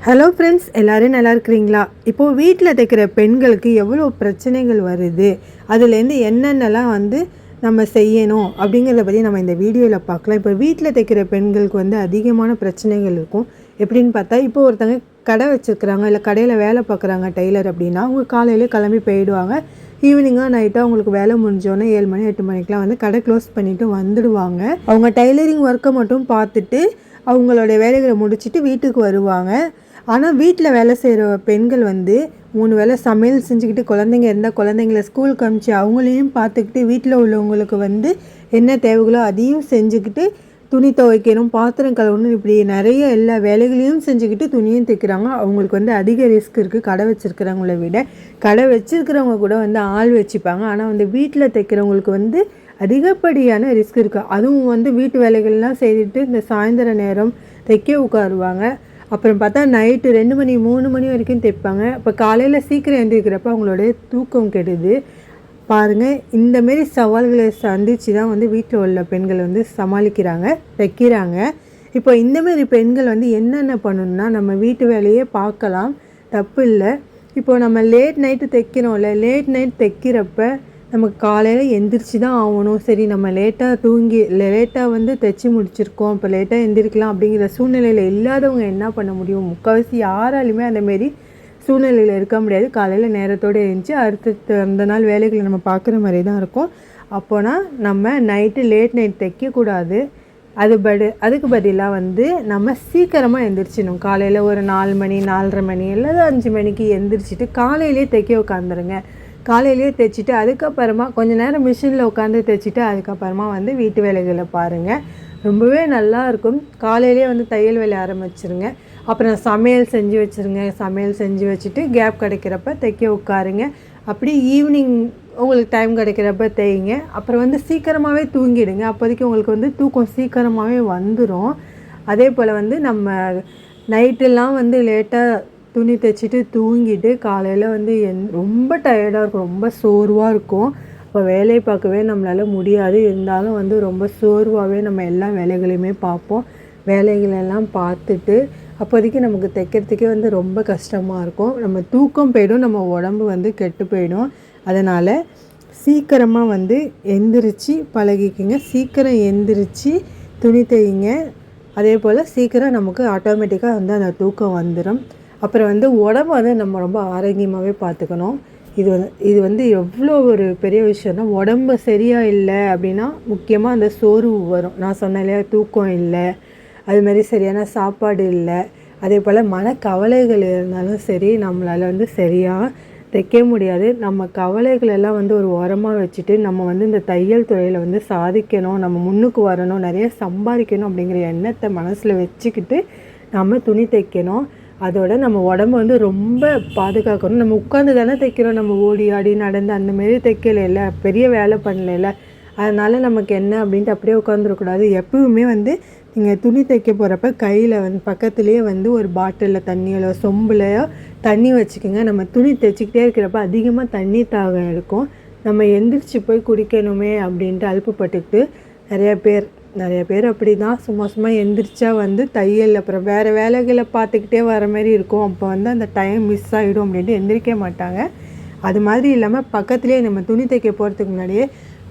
Hello friends, எல்லோரும் நல்லா இருக்கிறீங்களா? இப்போது வீட்டில் தைக்கிற பெண்களுக்கு எவ்வளோ பிரச்சனைகள் வருது, அதுலேருந்து என்னென்னலாம் நம்ம செய்யணும் அப்படிங்கிறத பற்றி நம்ம இந்த வீடியோவில் பார்க்கலாம். இப்போ வீட்டில் தைக்கிற பெண்களுக்கு அதிகமான பிரச்சனைகள் இருக்கும். எப்படின்னு பார்த்தா, இப்போ ஒருத்தங்க கடை வச்சுருக்குறாங்க, இல்லை கடையில் வேலை பார்க்குறாங்க டெய்லர் அப்படின்னா, அவங்க காலையிலே கிளம்பி போயிடுவாங்க. ஈவினிங்காக நைட்டாக அவங்களுக்கு வேலை முடிஞ்சோன்னே 7 மணி 8 மணிக்கெலாம் கடை க்ளோஸ் பண்ணிவிட்டு வந்துடுவாங்க. அவங்க டைலரிங் ஒர்க்கை மட்டும் பார்த்துட்டு அவங்களோட வேலைகளை முடிச்சுட்டு வீட்டுக்கு வருவாங்க. ஆனால் வீட்டில் வேலை செய்கிற பெண்கள் 3 வேளை சமையல் செஞ்சுக்கிட்டு, குழந்தைங்க இருந்தால் குழந்தைங்கள ஸ்கூலுக்கு அனுப்பிச்சி அவங்களையும் பார்த்துக்கிட்டு, வீட்டில் உள்ளவங்களுக்கு என்ன தேவைகளோ அதையும் செஞ்சுக்கிட்டு, துணி துவைக்கணும், பாத்திரம் கழுவணும், இப்படி நிறைய எல்லா வேலைகளையும் செஞ்சுக்கிட்டு துணியும் தைக்கிறாங்க. அவங்களுக்கு அதிக ரிஸ்க் இருக்குது கடை வச்சுருக்கிறவங்கள விட. கடை வச்சுருக்கிறவங்க கூட ஆள் வச்சுப்பாங்க. ஆனால் வீட்டில் தைக்கிறவங்களுக்கு அதிகப்படியான ரிஸ்க் இருக்குது. அதுவும் வீட்டு வேலைகள்லாம் செய்துட்டு இந்த சாயந்தர நேரம் தைக்க உட்காருவாங்க. அப்புறம் பார்த்தா நைட்டு 2 மணி 3 மணி வரைக்கும் தைப்பாங்க. இப்போ காலையில் சீக்கிரம் எழுந்திருக்கிறப்ப அவங்களுடைய தூக்கம் கெடுது. பாருங்கள், இந்தமாரி சவால்களை சந்தித்து தான் வீட்டில் உள்ள பெண்கள் சமாளிக்கிறாங்க, தைக்கிறாங்க. இப்போ இந்தமாரி பெண்கள் என்னென்ன பண்ணணுன்னா, நம்ம வீட்டு வேலையே பார்க்கலாம், தப்பு இல்லை. இப்போது நம்ம லேட் நைட்டு தைக்கிறோம்ல, லேட் நைட் தைக்கிறப்ப நமக்கு காலையில் எந்திரிச்சு தான் ஆகணும். சரி, நம்ம லேட்டாக தூங்கி லேட்டாக தைச்சி முடிச்சிருக்கோம், இப்போ லேட்டாக எந்திரிக்கலாம் அப்படிங்கிற சூழ்நிலையில் இல்லாதவங்க என்ன பண்ண முடியும்? முக்கால்வாசி யாராலுமே அந்தமாரி சூழ்நிலையில் இருக்க முடியாது. காலையில் நேரத்தோடு எழுந்துச்சி அடுத்த அந்த நாள் வேலைகளை நம்ம பார்க்குற மாதிரி தான் இருக்கும். அப்போனா நம்ம நைட்டு லேட் நைட் தைக்கக்கூடாது. அதுக்கு பதிலாக நம்ம சீக்கிரமாக எந்திரிச்சிடணும். காலையில் ஒரு 4 மணி 4:30 மணி இல்லை 5 மணிக்கு எந்திரிச்சிட்டு காலையிலே தைக்க உட்காந்துருங்க. காலையிலேயே தைச்சிட்டு அதுக்கப்புறமா கொஞ்சம் நேரம் மிஷினில் உட்காந்து தைச்சிட்டு அதுக்கப்புறமா வீட்டு வேலைகளை பாருங்கள். ரொம்பவே நல்லாயிருக்கும். காலையிலே தையல் வேலை ஆரம்பிச்சிருங்க. அப்புறம் சமையல் செஞ்சு வச்சுருங்க. சமையல் செஞ்சு வச்சுட்டு கேப் கிடைக்கிறப்ப தைக்க உட்காருங்க. அப்படி ஈவினிங் உங்களுக்கு டைம் கிடைக்கிறப்ப தைங்க. அப்புறம் சீக்கிரமாகவே தூங்கிடுங்க. அப்போதைக்கு உங்களுக்கு தூக்கம் சீக்கிரமாகவே வந்துடும். அதே போல் நம்ம நைட்டெல்லாம் லேட்டாக துணி தைச்சிட்டு தூங்கிட்டு காலையில் ரொம்ப டயர்டாக இருக்கும், ரொம்ப சோர்வாக இருக்கும். அப்போ வேலையை பார்க்கவே நம்மளால் முடியாது. இருந்தாலும் ரொம்ப சோர்வாகவே நம்ம எல்லா வேலைகளையுமே பார்ப்போம். வேலைகளெல்லாம் பார்த்துட்டு அப்போதைக்கு நமக்கு தைக்கிறதுக்கே ரொம்ப கஷ்டமாக இருக்கும். நம்ம தூக்கம் போயிடும், நம்ம உடம்பு கெட்டு போயிடும். அதனால் சீக்கிரமாக எந்திரிச்சு பழகிக்குங்க. சீக்கிரம் எந்திரிச்சு துணி தைங்க. அதே போல் சீக்கிரம் நமக்கு ஆட்டோமேட்டிக்காக அந்த தூக்கம் வந்துடும். அப்புறம் உடம்பு நம்ம ரொம்ப ஆரோக்கியமாகவே பார்த்துக்கணும். இது எவ்வளோ ஒரு பெரிய விஷயம்னா, உடம்பு சரியாக இல்லை அப்படின்னா முக்கியமாக அந்த சோர்வு வரும். நான் சொன்னேன் இல்லையா, தூக்கம் இல்லை, அதுமாரி சரியான சாப்பாடு இல்லை, அதே போல் மனக்கவலைகள் இருந்தாலும் சரி, நம்மளால் சரியாக தைக்க முடியாது. நம்ம கவலைகளெல்லாம் ஒரு ஓரமாக வச்சுட்டு நம்ம இந்த தையல் துறையில் சாதிக்கணும், நம்ம முன்னுக்கு வரணும், நிறைய சம்பாதிக்கணும் அப்படிங்கிற எண்ணத்தை மனசில் வச்சுக்கிட்டு நம்ம துணி தைக்கணும். அதோட நம்ம உடம்பு ரொம்ப பாதுகாக்கணும். நம்ம உட்காந்து தானே தைக்கிறோம், நம்ம ஓடி ஆடி நடந்து அந்தமாரி தைக்கல, பெரிய வேலை பண்ணல. அதனால் நமக்கு என்ன அப்படின்ட்டு அப்படியே உட்காந்துருக்கூடாது. எப்பவுமே நீங்கள் துணி தைக்க போகிறப்ப கையில் பக்கத்துலேயே ஒரு பாட்டிலில் தண்ணியோ சொம்புலையோ தண்ணி வச்சுக்கோங்க. நம்ம துணி தைச்சிக்கிட்டே இருக்கிறப்ப அதிகமாக தண்ணி தாகம் எடுக்கும். நம்ம எந்திரிச்சு போய் குடிக்கணுமே அப்படின்ட்டு அலுப்புப்பட்டுக்கிட்டு நிறைய பேர் அப்படி தான் சும்மா எந்திரிச்சா தையல் அப்புறம் வேறு வேலைகளை பார்த்துக்கிட்டே வர மாதிரி இருக்கும். அப்போ அந்த டைம் மிஸ் ஆகிடும் அப்படின்ட்டு எந்திரிக்க மாட்டாங்க. அது மாதிரி இல்லாமல் பக்கத்துலேயே நம்ம துணி தைக்க போகிறதுக்கு முன்னாடியே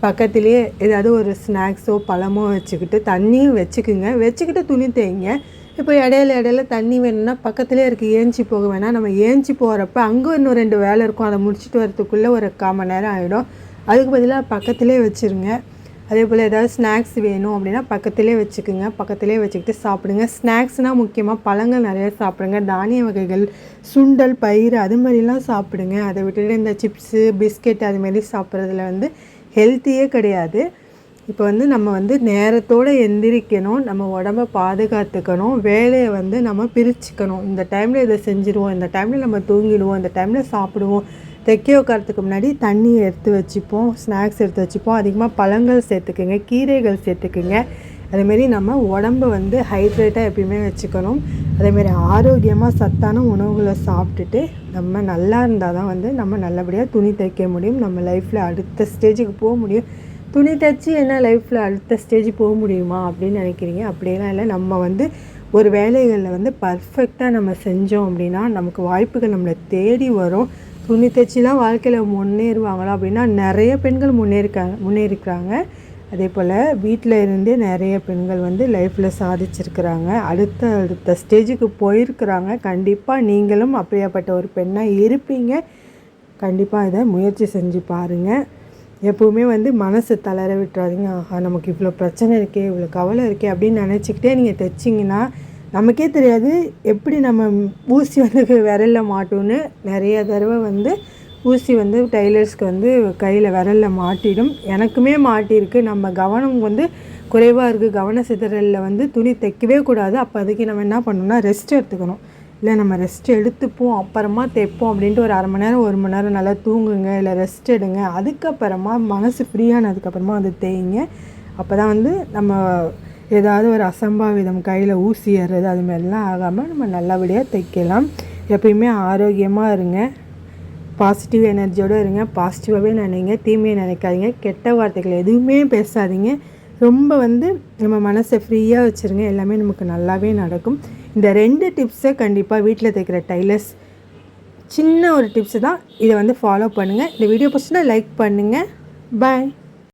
பக்கத்துலேயே ஏதாவது ஒரு ஸ்நாக்ஸோ பழமோ வச்சுக்கிட்டு தண்ணியும் வச்சுக்கிட்டு துணி தைங்க. இப்போ இடையில தண்ணி வேணும்னா பக்கத்துலேயே இருக்குது, ஏஞ்சி போக வேணாம். நம்ம ஏஞ்சி போகிறப்ப அங்கே இன்னும் 2 வேலை இருக்கும், அதை முடிச்சுட்டு வரத்துக்குள்ளே ஒரு 1/4 மணி நேரம் ஆகிடும். அதுக்கு பதிலாக பக்கத்துலேயே வச்சுருங்க. அதே போல் ஏதாவது ஸ்நாக்ஸ் வேணும் அப்படின்னா பக்கத்துலேயே வச்சுக்கிட்டு சாப்பிடுங்க. ஸ்நாக்ஸ்னால் முக்கியமாக பழங்கள் நிறையா சாப்பிடுங்க. தானிய வகைகள், சுண்டல், பயிறு அது மாதிரிலாம் சாப்பிடுங்க. அதை விட்டுட்டு இந்த சிப்ஸு பிஸ்கெட் அதுமாரி சாப்பிட்றதுல ஹெல்த்தியே கிடையாது. இப்போ நம்ம நேரத்தோடு எந்திரிக்கணும், நம்ம உடம்பை பாதுகாத்துக்கணும், வேலையை நம்ம பிரிச்சுக்கணும். இந்த டைமில் இதை செஞ்சுருவோம், இந்த டைமில் நம்ம தூங்கிடுவோம், இந்த டைமில் சாப்பிடுவோம். தைக்க உட்காரத்துக்கு முன்னாடி தண்ணி எடுத்து வச்சுப்போம், ஸ்நாக்ஸ் எடுத்து வச்சுப்போம். அதிகமாக பழங்கள் சேர்த்துக்குங்க, கீரைகள் சேர்த்துக்குங்க. அதேமாரி நம்ம உடம்பை ஹைட்ரேட்டாக எப்பயுமே வச்சுக்கணும். அதேமாரி ஆரோக்கியமாக சத்தான உணவுகளை சாப்பிட்டுட்டு நம்ம நல்லா இருந்தால் தான் நம்ம நல்லபடியாக துணி தைக்க முடியும், நம்ம லைஃப்பில் அடுத்த ஸ்டேஜுக்கு போக முடியும். துணி தைச்சி என்ன லைஃப்பில் அடுத்த ஸ்டேஜ் போக முடியுமா அப்படின்னு நினைக்கிறீங்க? அப்படியெல்லாம் இல்லை. நம்ம ஒரு வேலைகளில் வந்து பர்ஃபெக்டாக நம்ம செஞ்சோம் அப்படின்னா நமக்கு வாய்ப்புகள் நம்மளை தேடி வரும். துணி தைச்சிலாம் வாழ்க்கையில் முன்னேறுவாங்களா அப்படின்னா நிறைய பெண்கள் முன்னேறிக்கிறாங்க. அதே போல் வீட்டில் இருந்தே நிறைய பெண்கள் வந்து லைஃப்பில் சாதிச்சிருக்கிறாங்க, அடுத்த ஸ்டேஜுக்கு போயிருக்கிறாங்க. கண்டிப்பாக நீங்களும் அப்படியாப்பட்ட ஒரு பெண்ணாக இருப்பீங்க. கண்டிப்பாக இதை முயற்சி செஞ்சு பாருங்கள். எப்போவுமே வந்து மனசு தளர விட்டுறாதீங்க. ஆஹா, நமக்கு இவ்வளோ பிரச்சனை இருக்கே, இவ்வளோ கவலை இருக்கே அப்படின்னு நினச்சிக்கிட்டே நீங்கள் தைச்சிங்கன்னா நமக்கே தெரியாது எப்படி நம்ம ஊசி வந்து விரலில் மாட்டோன்னு. நிறைய தடவை வந்து ஊசி வந்து டைலர்ஸ்க்கு வந்து கையில் விரலில் மாட்டிடும். எனக்குமே மாட்டியிருக்கு. நம்ம கவனம் வந்து குறைவாக இருக்குது, கவன சிதறலில் வந்து துணி தைக்கவே கூடாது. அப்போ அதுக்கு நம்ம என்ன பண்ணணும்னா ரெஸ்ட் எடுத்துக்கணும். இல்லை நம்ம ரெஸ்ட் எடுத்துப்போம் அப்புறமா தைப்போம் அப்படின்ட்டு ஒரு 1/2 மணி நேரம் 1 மணி நேரம் நல்லா தூங்குங்க, இல்லை ரெஸ்ட் எடுங்க. அதுக்கப்புறமா மனசு ஃப்ரீயானதுக்கப்புறமா வந்து தேய்ங்க. அப்போ தான் வந்து நம்ம ஏதாவது ஒரு அசம்பாவிதம் கையில் ஊசி ஏறுறது அது மாதிரிலாம் ஆகாமல் நம்ம நல்லபடியாக தைக்கலாம். எப்பயுமே ஆரோக்கியமாக இருங்க, பாசிட்டிவ் எனர்ஜியோடு இருங்க, பாசிட்டிவாகவே நினைங்க, தீமையை நினைக்காதீங்க, கெட்ட வார்த்தைகள் எதுவுமே பேசாதீங்க. ரொம்ப வந்து நம்ம மனசை ஃப்ரீயாக வச்சுருங்க, எல்லாமே நமக்கு நல்லாவே நடக்கும். இந்த 2 டிப்ஸை கண்டிப்பாக வீட்டில் தைக்கிற டைலர்ஸ் சின்ன ஒரு டிப்ஸு தான், இதை வந்து ஃபாலோ பண்ணுங்கள். இந்த வீடியோ பிடிச்சினா லைக் பண்ணுங்கள். பாய்.